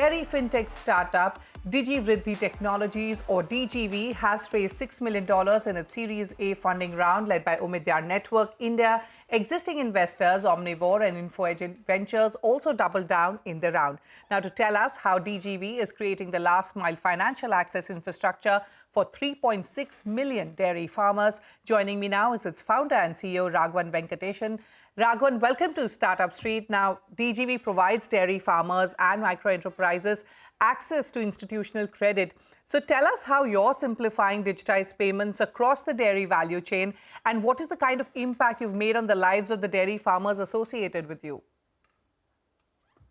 Dairy fintech startup Digivriddhi Technologies, or DGV, has raised $6 million in its Series A funding round led by Omidyar Network India. Existing investors Omnivore and Infoedge Ventures also doubled down in the round. Now, to tell us how DGV is creating the last-mile financial access infrastructure for 3.6 million dairy farmers, joining me now is its founder and CEO, Ragavan Venkatesan. Ragavan, welcome to Startup Street. Now, DGV provides dairy farmers and micro-enterprises access to institutional credit. So tell us how you're simplifying digitized payments across the dairy value chain, and what is the kind of impact you've made on the lives of the dairy farmers associated with you?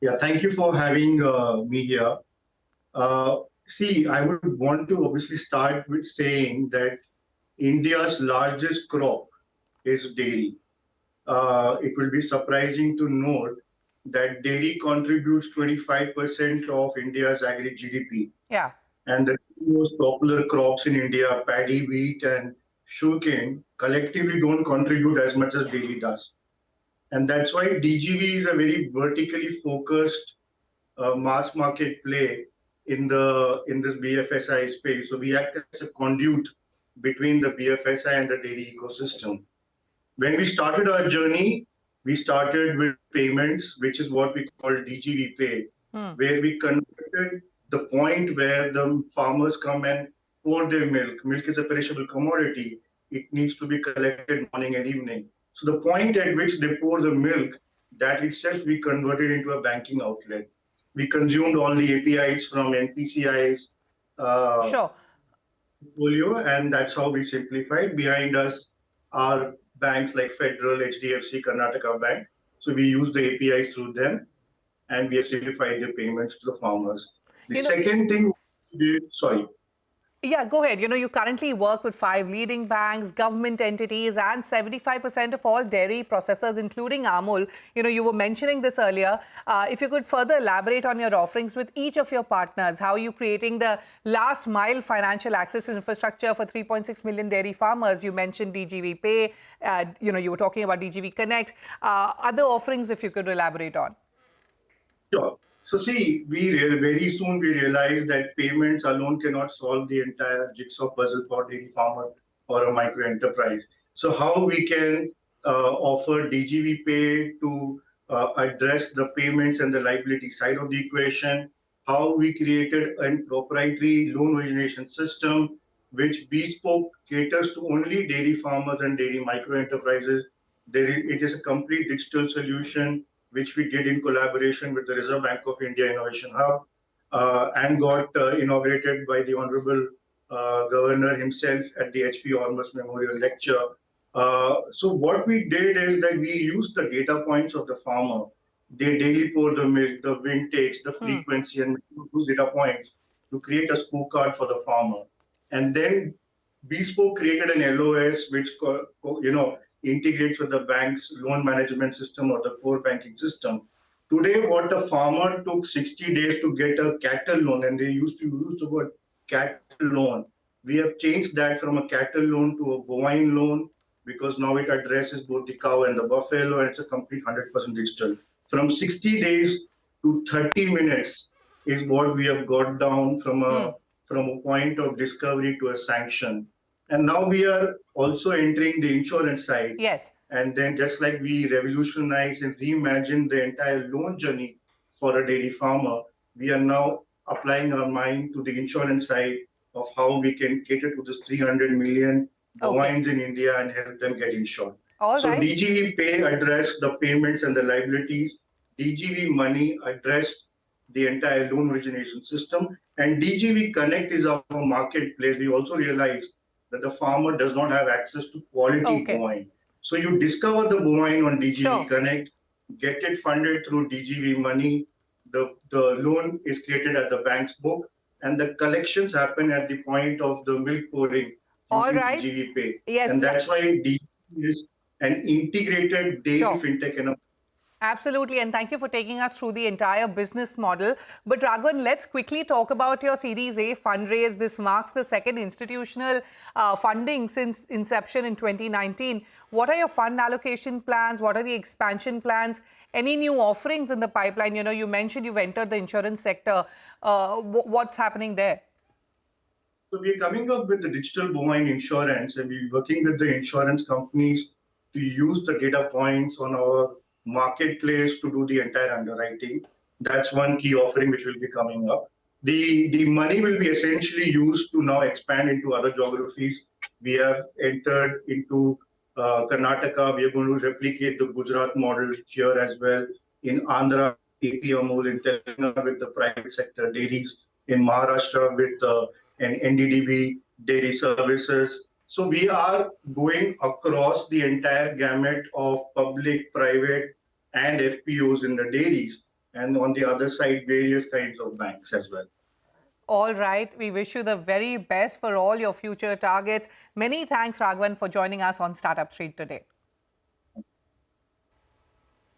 Yeah, thank you for having me here. I would want to obviously start with saying that India's largest crop is dairy. It will be surprising to note that dairy contributes 25% of India's agri GDP. Yeah. And the most popular crops in India, paddy, wheat, and sugarcane, collectively don't contribute as much as dairy does. And that's why DGV is a very vertically focused mass market play in this BFSI space. So we act as a conduit between the BFSI and the dairy ecosystem. When we started our journey, we started with payments, which is what we call DGV Pay, where we converted the point where the farmers come and pour their milk. Milk is a perishable commodity. It needs to be collected morning and evening. So the point at which they pour the milk, that itself we converted into a banking outlet. We consumed all the APIs from NPCI's portfolio, and that's how we simplified. Behind us are banks like Federal, HDFC, Karnataka Bank. So we use the APIs through them, and we have simplified the payments to the farmers. The second thing we did, Yeah, go ahead. You currently work with 5 leading banks, government entities, and 75% of all dairy processors, including Amul. You were mentioning this earlier. If you could further elaborate on your offerings with each of your partners, how are you creating the last mile financial access infrastructure for 3.6 million dairy farmers? You mentioned DGV Pay. You were talking about DGV Connect. Other offerings, if you could elaborate on. Sure. So very soon we realized that payments alone cannot solve the entire jigsaw puzzle for dairy farmer or a micro enterprise. So how we can offer DGV Pay to address the payments and the liability side of the equation, how we created a proprietary loan origination system which bespoke caters to only dairy farmers and dairy micro enterprises. It is a complete digital solution which we did in collaboration with the Reserve Bank of India Innovation Hub, and got inaugurated by the Honorable Governor himself at the H.P. Ormus Memorial Lecture. So what we did is that we used the data points of the farmer. They daily pour the milk, the vintage, the frequency, and those data points to create a scorecard for the farmer. And then Bespoke created an LOS which integrates with the bank's loan management system or the core banking system. Today, what the farmer took 60 days to get a cattle loan, and they used to use the word cattle loan. We have changed that from a cattle loan to a bovine loan, because now it addresses both the cow and the buffalo, and it's a complete 100% digital. From 60 days to 30 minutes is what we have got down from a point of discovery to a sanction. And now we are also entering the insurance side. Yes. And then just like we revolutionized and reimagined the entire loan journey for a dairy farmer, we are now applying our mind to the insurance side of how we can cater to this 300 million bovines in India and help them get insured. DGV Pay addressed the payments and the liabilities. DGV Money addressed the entire loan origination system. And DGV Connect is our marketplace. We also realized that the farmer does not have access to quality bovine. So you discover the bovine on DGV Connect, get it funded through DGV Money, the loan is created at the bank's book, and the collections happen at the point of the milk pouring using DGV Pay. Yes. And that's why DGV is an integrated dairy fintech. Absolutely, and thank you for taking us through the entire business model. But Ragavan, let's quickly talk about your Series A fundraise. This marks the second institutional funding since inception in 2019. What are your fund allocation plans? What are the expansion plans? Any new offerings in the pipeline? You know, you mentioned you've entered the insurance sector. What's happening there? So we're coming up with the digital bovine insurance, and we're working with the insurance companies to use the data points on our marketplace to do the entire underwriting. That's one key offering which will be coming up. The money will be essentially used to now expand into other geographies. We have entered into Karnataka. We are going to replicate the Gujarat model here as well. In Andhra, AP Amul, in Telangana with the private sector dairies, in Maharashtra with and NDDB dairy services. So we are going across the entire gamut of public, private, and FPOs in the dairies, and on the other side, various kinds of banks as well. All right. We wish you the very best for all your future targets. Many thanks, Ragavan, for joining us on Startup Street today.